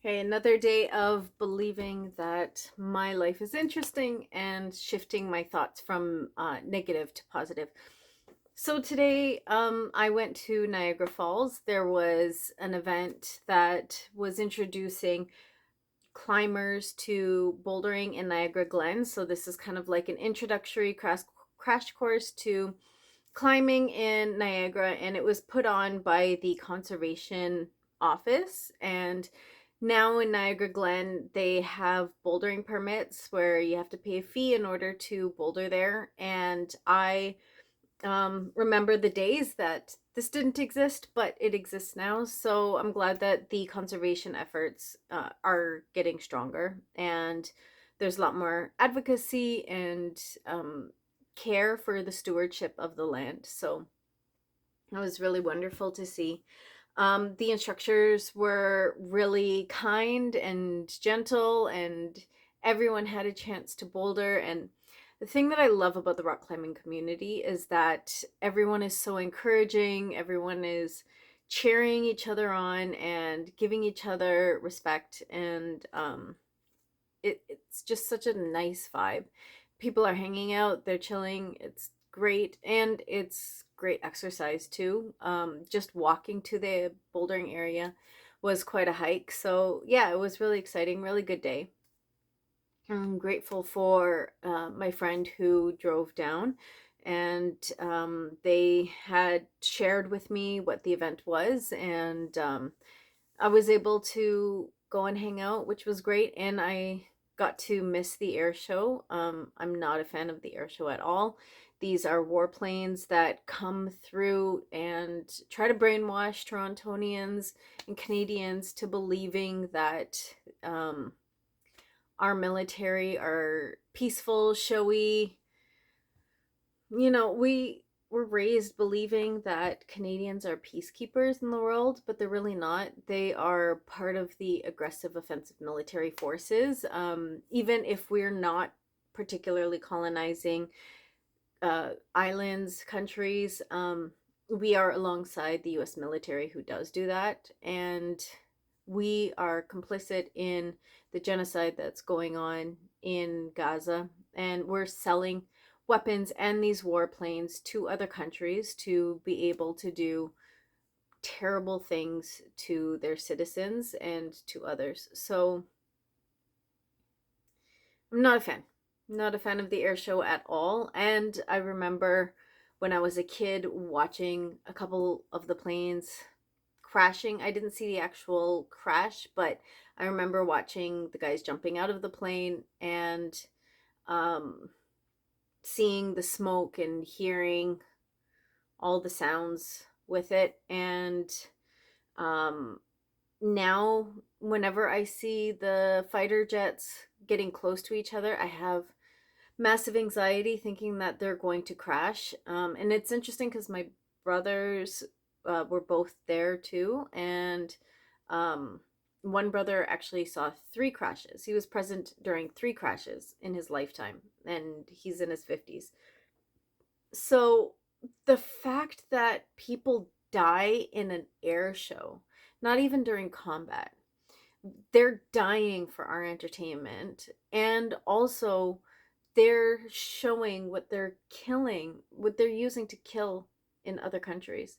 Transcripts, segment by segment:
Okay, another day of believing that my life is interesting and shifting my thoughts from negative to positive. So today, I went to Niagara Falls. There was an event that was introducing climbers to bouldering in Niagara Glen. So this is kind of like an introductory crash course to climbing in Niagara, and it was put on by the conservation office. And now in Niagara Glen, they have bouldering permits where you have to pay a fee in order to boulder there. And I remember the days that this didn't exist, but it exists now. So I'm glad that the conservation efforts are getting stronger, and there's a lot more advocacy and care for the stewardship of the land. So it was really wonderful to see. The instructors were really kind and gentle, and everyone had a chance to boulder. And the thing that I love about the rock climbing community is that everyone is so encouraging, everyone is cheering each other on and giving each other respect. And it's just such a nice vibe. People are hanging out, they're chilling. It's great, and it's great exercise too. Just walking to the bouldering area was quite a hike. So yeah, it was really exciting, really good day. I'm grateful for my friend who drove down, and they had shared with me what the event was, and I was able to go and hang out, which was great, and I got to miss the air show. I'm not a fan of the air show at all. These are warplanes that come through and try to brainwash Torontonians and Canadians to believing that our military are peaceful, showy. We were raised believing that Canadians are peacekeepers in the world, but they're really not. They are part of the aggressive offensive military forces. Even if we're not particularly colonizing islands, countries, we are alongside the US military who does do that. And we are complicit in the genocide that's going on in Gaza. And we're selling weapons and these warplanes to other countries to be able to do terrible things to their citizens and to others. So I'm not a fan. Not a fan of the air show at all. And I remember when I was a kid watching a couple of the planes crashing. I didn't see the actual crash, but I remember watching the guys jumping out of the plane and um, seeing the smoke and hearing all the sounds with it. And um, now, whenever I see the fighter jets getting close to each other, I have massive anxiety thinking that they're going to crash. And it's interesting because my brothers were both there too. And um, one brother actually saw three crashes. He was present during three crashes in his lifetime, and he's in his 50s. So the fact that people die in an air show, not even during combat, they're dying for our entertainment. And also, they're showing what they're killing, what they're using to kill in other countries.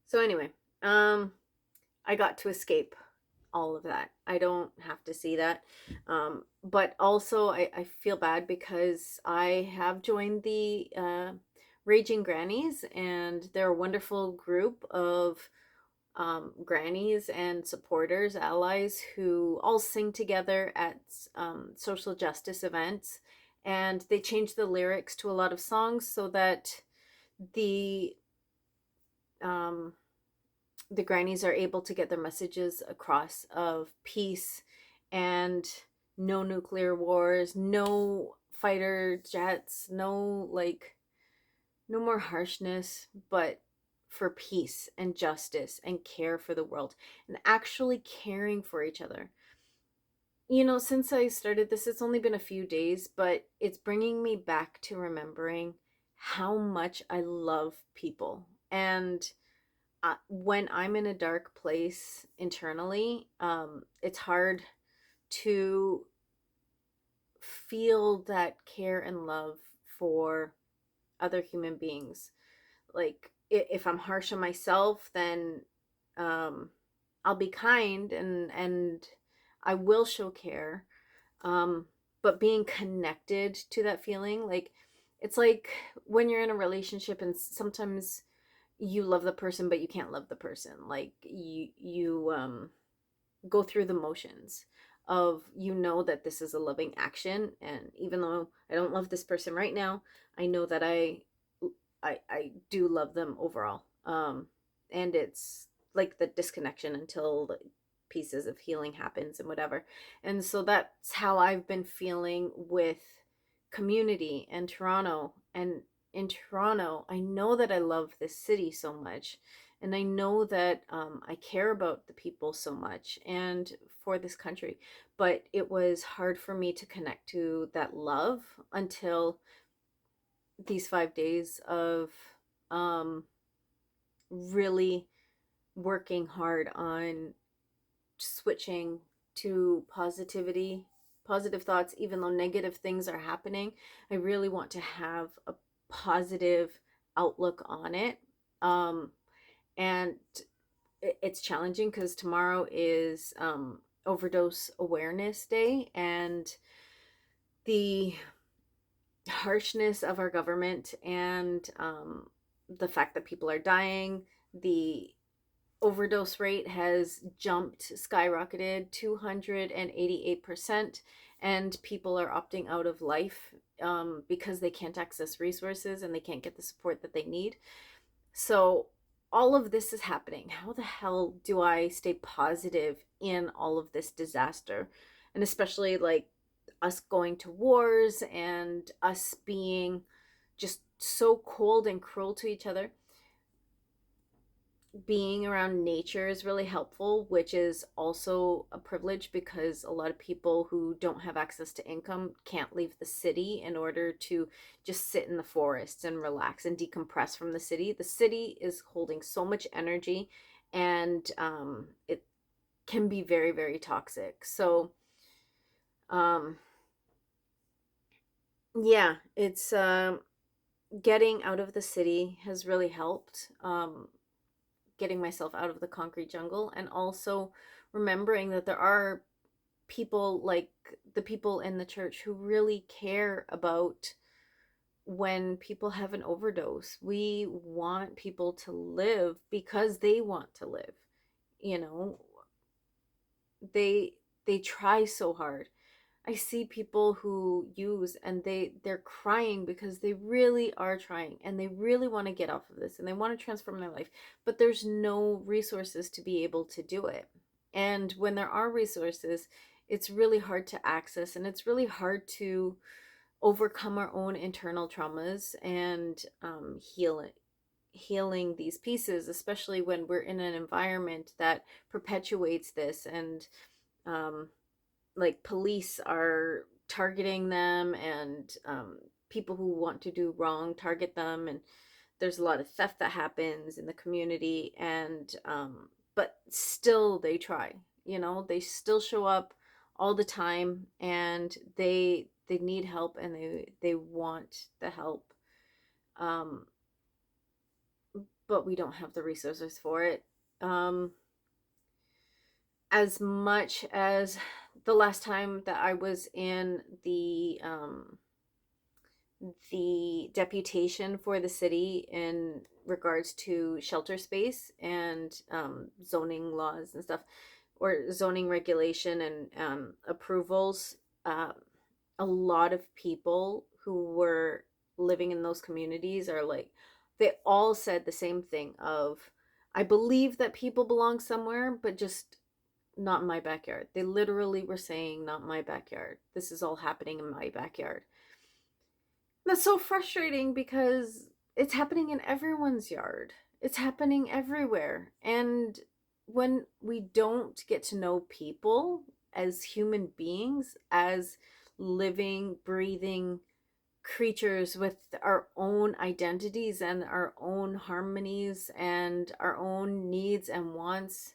So anyway, I got to escape all of that. I don't have to see that. But also, I feel bad because I have joined the Raging Grannies, and they're a wonderful group of grannies and supporters, allies who all sing together at social justice events. And they change the lyrics to a lot of songs so that the um, the grannies are able to get their messages across of peace and no nuclear wars, no fighter jets, no more harshness, but for peace and justice and care for the world and actually caring for each other. Since I started this, it's only been a few days, but it's bringing me back to remembering how much I love people. And when I'm in a dark place internally, it's hard to feel that care and love for other human beings. Like if I'm harsh on myself, then um, I'll be kind and I will show care. Um, but being connected to that feeling, like it's like when you're in a relationship and sometimes you love the person but you can't love the person. Like you go through the motions of, you know, that this is a loving action, and even though I don't love this person right now, I know that I do love them overall. And it's like the disconnection until the pieces of healing happens and whatever. And so that's how I've been feeling with community and Toronto. And in Toronto, I know that I love this city so much, and I know that I care about the people so much and for this country. But it was hard for me to connect to that love until these 5 days of um, really working hard on switching to positivity, positive thoughts, even though negative things are happening. I really want to have a positive outlook on it. Um, and it's challenging because tomorrow is Overdose Awareness Day, and the harshness of our government and the fact that people are dying, the overdose rate has jumped, skyrocketed 288%, and people are opting out of life because they can't access resources and they can't get the support that they need. So all of this is happening. How the hell do I stay positive in all of this disaster? And especially like us going to wars and us being just so cold and cruel to each other. Being around nature is really helpful, which is also a privilege because a lot of people who don't have access to income can't leave the city in order to just sit in the forests and relax and decompress from the city. The city is holding so much energy, and it can be very, very toxic. So, um, yeah, it's getting out of the city has really helped. Getting myself out of the concrete jungle, and also remembering that there are people like the people in the church who really care about when people have an overdose. We want people to live because they want to live. You know, they they try so hard. I see people who use, and they're crying because they really are trying and they really want to get off of this and they want to transform their life, but there's no resources to be able to do it. And when there are resources, it's really hard to access, and it's really hard to overcome our own internal traumas and healing these pieces, especially when we're in an environment that perpetuates this. And um, like police are targeting them, and people who want to do wrong target them, and there's a lot of theft that happens in the community. And but still they try, you know, they still show up all the time, and they need help, and they want the help. um but we don't have the resources for it. um as much as the last time that I was in the deputation for the city in regards to shelter space and zoning laws and stuff, or zoning regulation and approvals, uh, a lot of people who were living in those communities are like, they all said the same thing of, I believe that people belong somewhere, but just not in my backyard. They literally were saying, not my backyard. This is all happening in my backyard. That's so frustrating because it's happening in everyone's yard. It's happening everywhere. And when we don't get to know people as human beings, as living, breathing, creatures with our own identities and our own harmonies and our own needs and wants,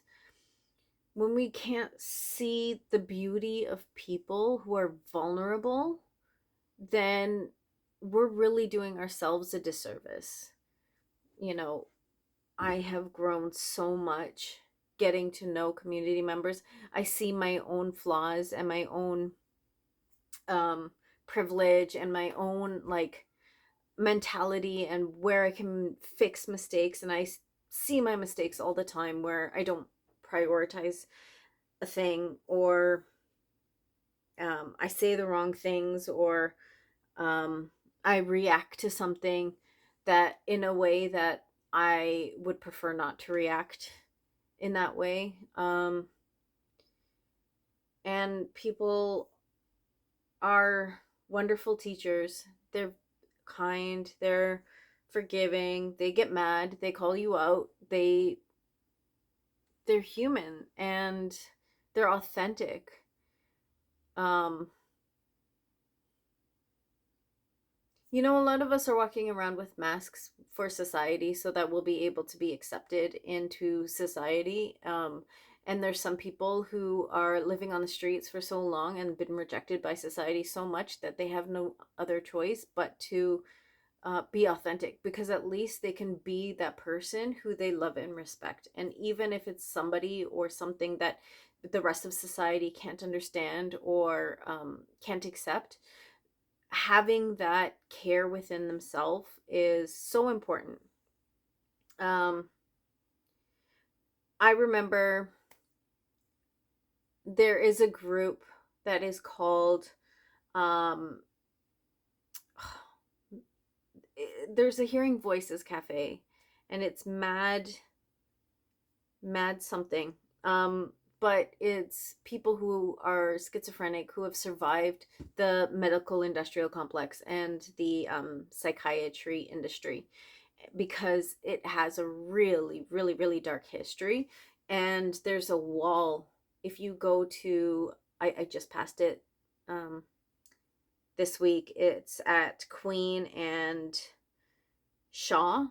when we can't see the beauty of people who are vulnerable, then we're really doing ourselves a disservice. You know, I have grown so much getting to know community members. I see my own flaws and my own um privilege and my own like mentality and where I can fix mistakes, and see my mistakes all the time where I don't prioritize a thing, or I say the wrong things, or um, I react to something that in a way that I would prefer not to react in that way. And people are wonderful teachers. They're kind, they're forgiving, they get mad, they call you out, they're human and they're authentic. Um a lot of us are walking around with masks for society so that we'll be able to be accepted into society. And there's some people who are living on the streets for so long and been rejected by society so much that they have no other choice but to be authentic, because at least they can be that person who they love and respect. And even if it's somebody or something that the rest of society can't understand or can't accept, having that care within themselves is so important. Um, I remember there is a group that is called, um, there's a Hearing Voices Cafe, and it's mad something. But it's people who are schizophrenic who have survived the medical industrial complex and the psychiatry industry, because it has a really, really, really dark history. And there's a wall. If you go to, I just passed it um, this week. It's at Queen and Shaw.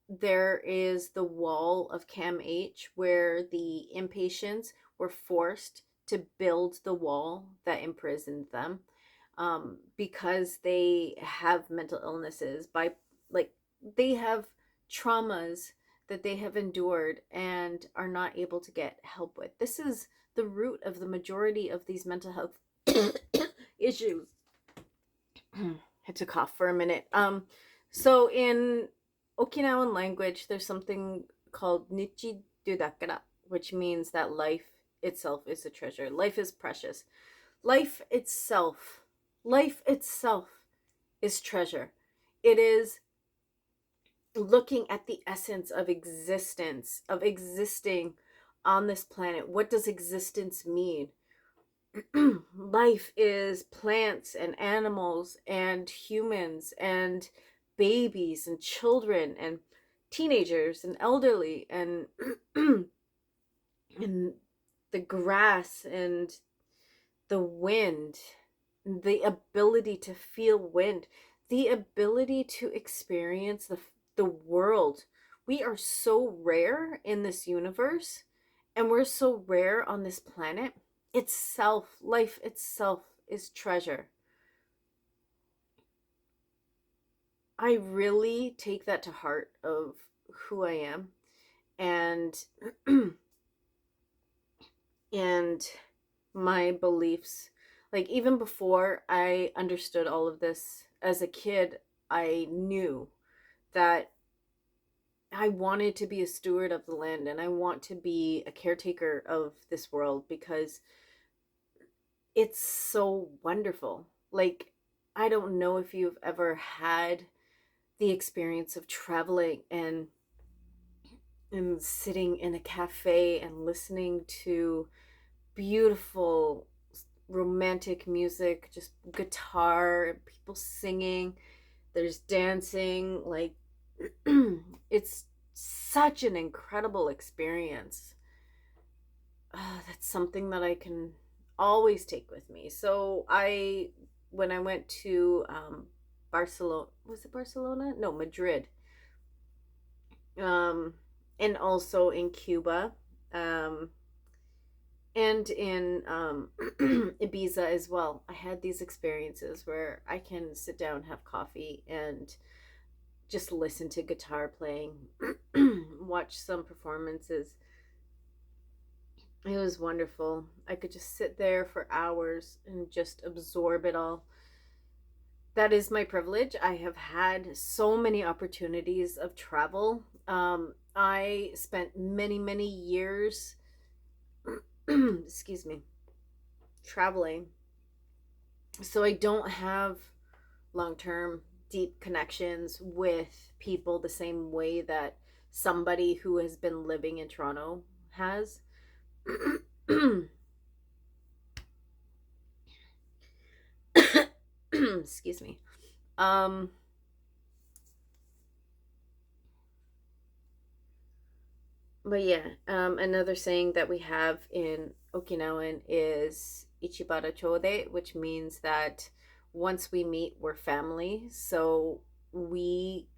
There is the wall of Cam H where the inpatients were forced to build the wall that imprisoned them, because they have mental illnesses, by like they have traumas that they have endured and are not able to get help with. This is the root of the majority of these mental health issues. Had to cough for a minute. So in Okinawan language, there's something called Nichi Dudakara, which means that life itself is a treasure. Life is precious. Life itself, life itself is treasure. It is looking at the essence of existence, of existing on this planet. What does existence mean? Life is plants and animals and humans and babies and children and teenagers and elderly and and the grass and the wind, the ability to feel wind, the ability to experience the world. We are so rare in this universe, and we're so rare on this planet. Itself, life itself is treasure. I really take that to heart of who I am, and and my beliefs. Like, even before I understood all of this as a kid, I knew that I wanted to be a steward of the land and I want to be a caretaker of this world because it's so wonderful. Like, I don't know if you've ever had the experience of traveling and sitting in a cafe and listening to beautiful romantic music, just guitar, people singing, there's dancing, like it's such an incredible experience. That's something that I can always take with me. So when I went to Barcelona. Was it Barcelona? No, Madrid. Um, and also in Cuba. Um, and in Ibiza as well. I had these experiences where I can sit down, have coffee, and just listen to guitar playing, watch some performances. It was wonderful. I could just sit there for hours and just absorb it all. That is my privilege. I have had so many opportunities of travel. I spent many, many years, excuse me, traveling. So I don't have long term, deep connections with people the same way that somebody who has been living in Toronto has. Excuse me. Um, but yeah, another saying that we have in Okinawan is Ichibara Chode, which means that once we meet, we're family. So we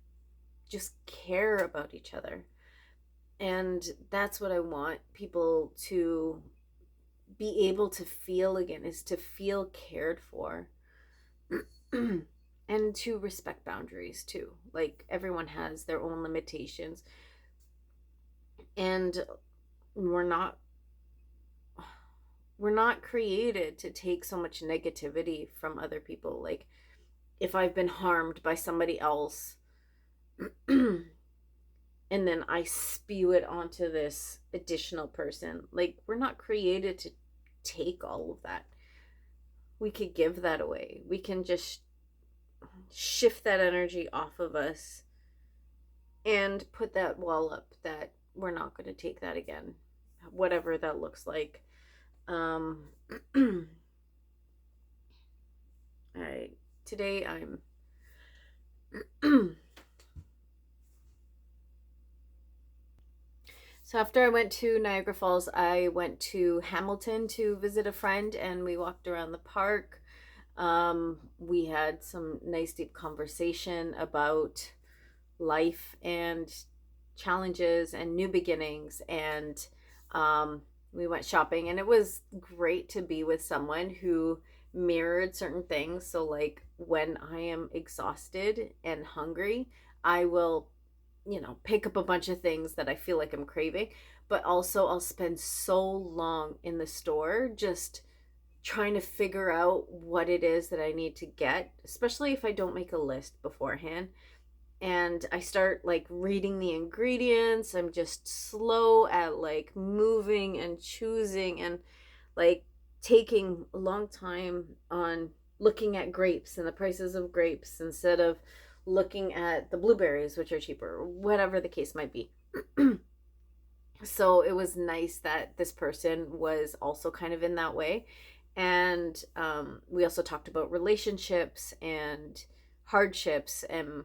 just care about each other. And that's what I want people to be able to feel again, is to feel cared for. And to respect boundaries too. Like everyone has their own limitations, and we're not we're not created to take so much negativity from other people. Like if I've been harmed by somebody else and then I spew it onto this additional person, like we're not created to take all of that. We could give that away. We can just shift that energy off of us and put that wall up that we're not going to take that again, whatever that looks like. um I today I'm so after I went to Niagara Falls, I went to Hamilton to visit a friend, and we walked around the park. We had some nice deep conversation about life and challenges and new beginnings, and we went shopping, and it was great to be with someone who mirrored certain things. So like when I am exhausted and hungry, I will, pick up a bunch of things that I feel like I'm craving, but also I'll spend so long in the store just trying to figure out what it is that I need to get, especially if I don't make a list beforehand. And I start like reading the ingredients. I'm just slow at like moving and choosing, and like taking a long time on looking at grapes and the prices of grapes instead of looking at the blueberries, which are cheaper, whatever the case might be. So it was nice that this person was also kind of in that way. And we also talked about relationships and hardships, and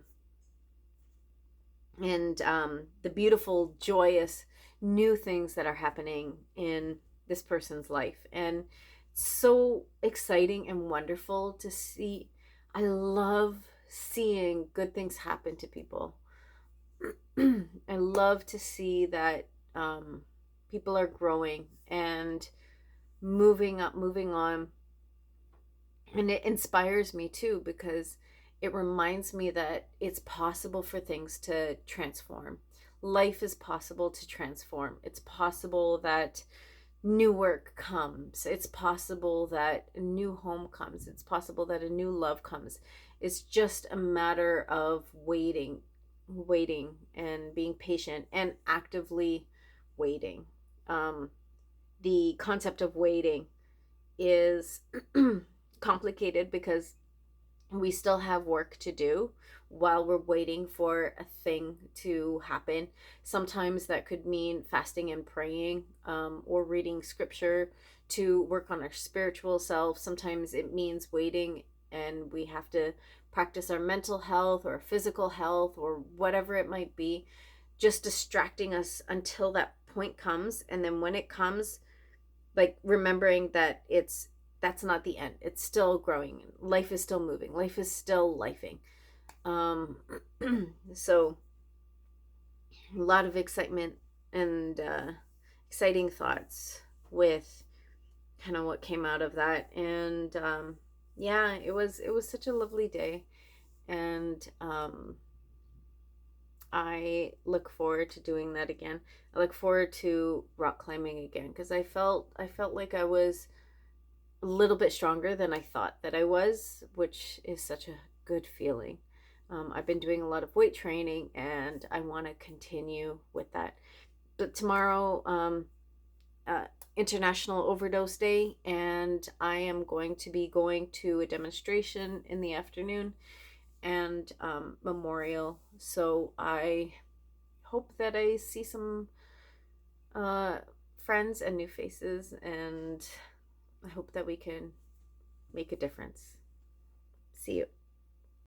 the beautiful, joyous new things that are happening in this person's life. And so exciting and wonderful to see. I love seeing good things happen to people. I love to see that people are growing and moving up, moving on. And it inspires me too, because it reminds me that it's possible for things to transform. Life is possible to transform. It's possible that new work comes. It's possible that a new home comes. It's possible that a new love comes. It's just a matter of waiting and being patient and actively waiting. The concept of waiting is complicated because we still have work to do while we're waiting for a thing to happen. Sometimes that could mean fasting and praying, or reading scripture to work on our spiritual self. Sometimes it means waiting and we have to practice our mental health or physical health or whatever it might be, just distracting us until that point comes. And then when it comes, like remembering that that's not the end. It's still growing. Life is still moving. Life is still lifing. Um, so a lot of excitement and exciting thoughts with kind of what came out of that. And yeah, it was such a lovely day. And I look forward to doing that again. I look forward to rock climbing again because I felt like I was a little bit stronger than I thought that I was, which is such a good feeling. I've been doing a lot of weight training and I want to continue with that. But tomorrow, uh, International Overdose Day, and I am going to be going to a demonstration in the afternoon and memorial. So I hope that I see some uh, friends and new faces, and I hope that we can make a difference. See you.